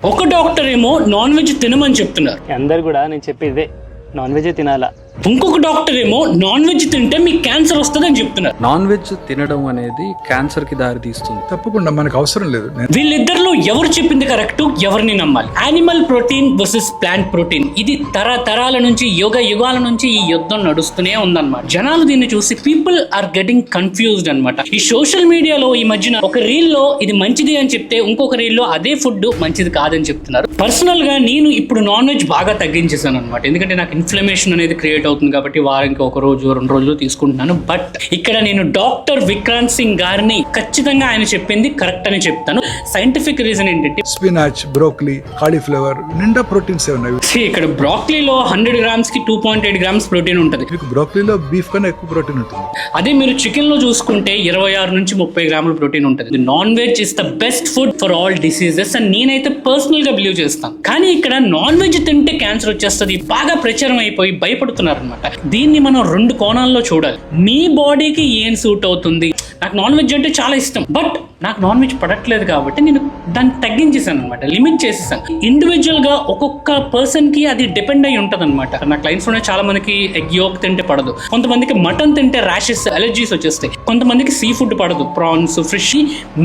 ఒక డాక్టర్ ఏమో non veg తినమని చెప్తున్నారు, అందరు కూడా నేను చెప్పేదే నాన్ వెజ్ తినాలా. ఇంకొక డాక్టర్ ఏమో నాన్ వెజ్ తింటే మీకు క్యాన్సర్ వస్తుందని చెప్తున్నారు. నాన్ వెజ్ తినడం అనేది క్యాన్సర్ కి దారి తీస్తుంది. తప్పకుండా మనకు అవసరం లేదు. వీళ్ళిద్దరిలో ఎవరు చెప్పింది కరెక్ట్, ఎవరిని నమ్మాలి? Animal protein versus plant protein, ఇది తరతరాల నుంచి యుగాల నుంచి ఈ యుద్ధం నడుస్తూనే ఉందన్నమాట. జనాలు దీన్ని చూసి పీపుల్ ఆర్ గెటింగ్ కన్ఫ్యూజ్డ్ అన్నమాట. ఈ సోషల్ మీడియాలో ఈ మధ్యన ఒక రీల్ లో ఇది మంచిది అని చెప్తే ఇంకొక రీల్ లో అదే ఫుడ్ మంచిది కాదని చెప్తున్నారు. పర్సనల్ గా నేను ఇప్పుడు నాన్ వెజ్ బాగా తగ్గించేసాను అనమాట. ఎందుకంటే నాకు ఇన్ఫ్లమేషన్ అనేది క్రియేట్ అవుతుంది కాబట్టి వారానికి ఒక రోజు 2 రోజులు తీసుకుంటున్నాను. బట్ ఇక్కడ నేను డాక్టర్ విక్రాంత్ సింగ్ గారిని ఖచ్చితంగా ఆయన చెప్పింది కరెక్ట్ అని చెప్తాను. సైంటిఫిక్ రీజన్ ఏంటంటే స్పినాచ్, బ్రోకలీ, కాలీఫ్లవర్ నిండా ప్రోటీన్స్ ఉన్నాయి. ఇక్కడ బ్రాక్లీలో 100 grams కి 2.8 grams ప్రోటీన్ ఉంటుంది. మీకు బ్రోకలీలో బీఫ్ కన్నా ఎక్కువ ప్రోటీన్ ఉంటుంది. అదే మీరు చికెన్ లో చూసుకుంటే 26 నుంచి 30 గ్రాముల ప్రోటీన్ ఉంటుంది. Non veg is the best food for all diseases అని నేనైతే పర్సనల్ గా బిలీవ్ చేస్తాను. కానీ ఇక్కడ నాన్ వెజ్ తింటే క్యాన్సర్ వచ్చేస్తుంది బాగా ప్రచారం అయిపోయి భయపడుతున్నారు అనమాట. దీన్ని మనం 2 కోణాల్లో చూడాలి. మీ బాడీకి ఏం సూట్ అవుతుంది? నాకు నాన్ వెజ్ అంటే చాలా ఇష్టం, బట్ నాకు నాన్ వెజ్ పడట్లేదు కాబట్టి నేను దాన్ని తగ్గించేసాను అనమాట, లిమిట్ చేసేసాను. ఇండివిజువల్ గా ఒక్కొక్క పర్సన్ కి అది డిపెండ్ అయి ఉంటుంది అనమాట. నా క్లయింట్స్ లోనే చాలా మందికి ఎగ్ యోక్ తింటే పడదు, కొంతమందికి మటన్ తింటే ర్యాషెస్, అలర్జీస్ వచ్చేస్తాయి, కొంతమందికి సీ ఫుడ్ పడదు, ప్రాన్స్, ఫిష్.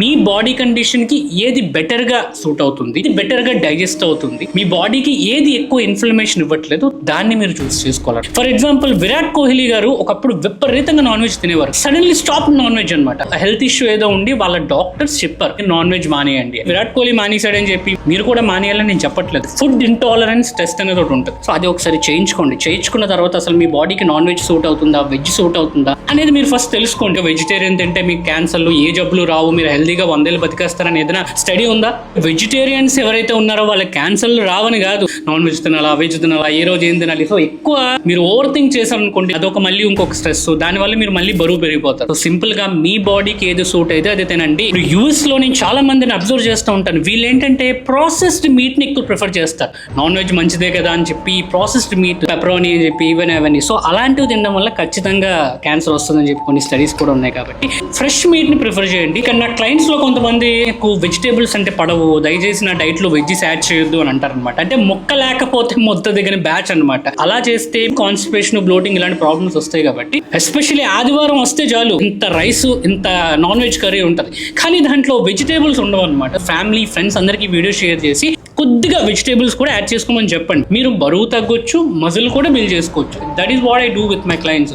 మీ బాడీ కండిషన్ కి ఏది బెటర్ గా సూట్ అవుతుంది, ఇది బెటర్ గా డైజెస్ట్ అవుతుంది, మీ బాడీకి ఏది ఎక్కువ ఇన్ఫ్లమేషన్ ఇవ్వట్లేదు, దాన్ని మీరు చూస్ చేసుకోవాలి. ఫర్ ఎగ్జాంపుల్ విరాట్ కోహ్లీ గారు ఒకప్పుడు విపరీతంగా నాన్ వెజ్ తినేవారు. సడన్లీ స్టాప్ నాన్ వెజ్ అనమాట. హెల్త్ ఇష్యూ ఏదో ఉండి వాళ్ళ డాక్టర్స్ చెప్పారు నాన్ వెజ్ మానేయండి. విరాట్ కోహ్లీ మానేశాడని చెప్పి మీరు కూడా మానేయాలని నేను చెప్పట్లేదు. ఫుడ్ ఇంటాలరెన్స్ టెస్ట్ అనేది ఒకటి ఉంటుంది. సో అది ఒకసారి చేయించుకోండి. చేయించుకున్న తర్వాత అసలు మీ బాడీకి నాన్ వెజ్ సూట్ అవుతుందా, వెజ్ సూట్ అవుతుందా అనేది మీరు ఫస్ట్ తెలుసుకోండి. వెజిటేరియన్ తింటే మీకు క్యాన్సర్లు, ఏ జబ్బులు రావు, మీరు హెల్దీగా 100 ఏళ్ళు బతికేస్తారని ఏదైనా స్టడీ ఉందా? వెజిటేరియన్స్ ఎవరైతే ఉన్నారో వాళ్ళకి క్యాన్సర్లు రావని కాదు. నాన్ వెజ్ తినాలా, వెజ్ తినాలా, ఏ రోజు ఏం తినాలి. సో ఎక్కువ మీరు ఓవర్ థింక్ చేశారనుకోండి, అదొక మళ్ళీ ఇంకొక స్ట్రెస్, దానివల్ల మీరు మళ్ళీ బరువు పెరిగిపోతారు. సో సింపుల్ గా మీ బాడీకి ఏది సూట్ అయితే అది తినండి. యూఎస్ లో నేను చాలా మందిని అబ్జర్వ్ చేస్తూ ఉంటాను. వీళ్ళు ఏంటంటే ప్రాసెస్డ్ మీట్ ని ఎక్కువ ప్రిఫర్ చేస్తారు. నాన్ వెజ్ మంచిదే కదా అని చెప్పి ప్రాసెస్డ్ మీట్, పెపరోని అని చెప్పి ఇవన్నీ. సో అలాంటివి తినడం వల్ల ఖచ్చితంగా క్యాన్సర్ వస్తుందని చెప్పి కొన్ని స్టడీస్ కూడా ఉన్నాయి. కాబట్టి ఫ్రెష్ మీట్ ని ప్రిఫర్ చేయండి. ఇక్కడ నా క్లయింట్స్ లో కొంతమంది వెజిటేబుల్స్ అంటే పడవు, దయచేసి నా డైట్ లో వెజ్జీస్ యాడ్ చేయొద్దు అని అంటారు అనమాట. అంటే మొక్క లేకపోతే మొత్తం దిగని బ్యాచ్ అనమాట. అలా చేస్తే కాన్స్టిపేషన్, బ్లోటింగ్ ఇలాంటి ప్రాబ్లమ్స్ వస్తాయి. కాబట్టి ఎస్పెషల్లీ ఆదివారం వస్తే చాలు ఇంత రైస్, ఇంత నాన్ వెజ్ కర్రీ ఉంటుంది, కానీ దాంట్లో వెజిటేబుల్స్ ఉండవు అనమాట. ఫ్యామిలీ, ఫ్రెండ్స్ అందరికీ వీడియో షేర్ చేసి కొద్దిగా వెజిటేబుల్స్ కూడా యాడ్ చేసుకోమని చెప్పండి. మీరు బరువు తగ్గొచ్చు, మజిల్ కూడా బిల్డ్ చేసుకోవచ్చు. That is what I do with my clients.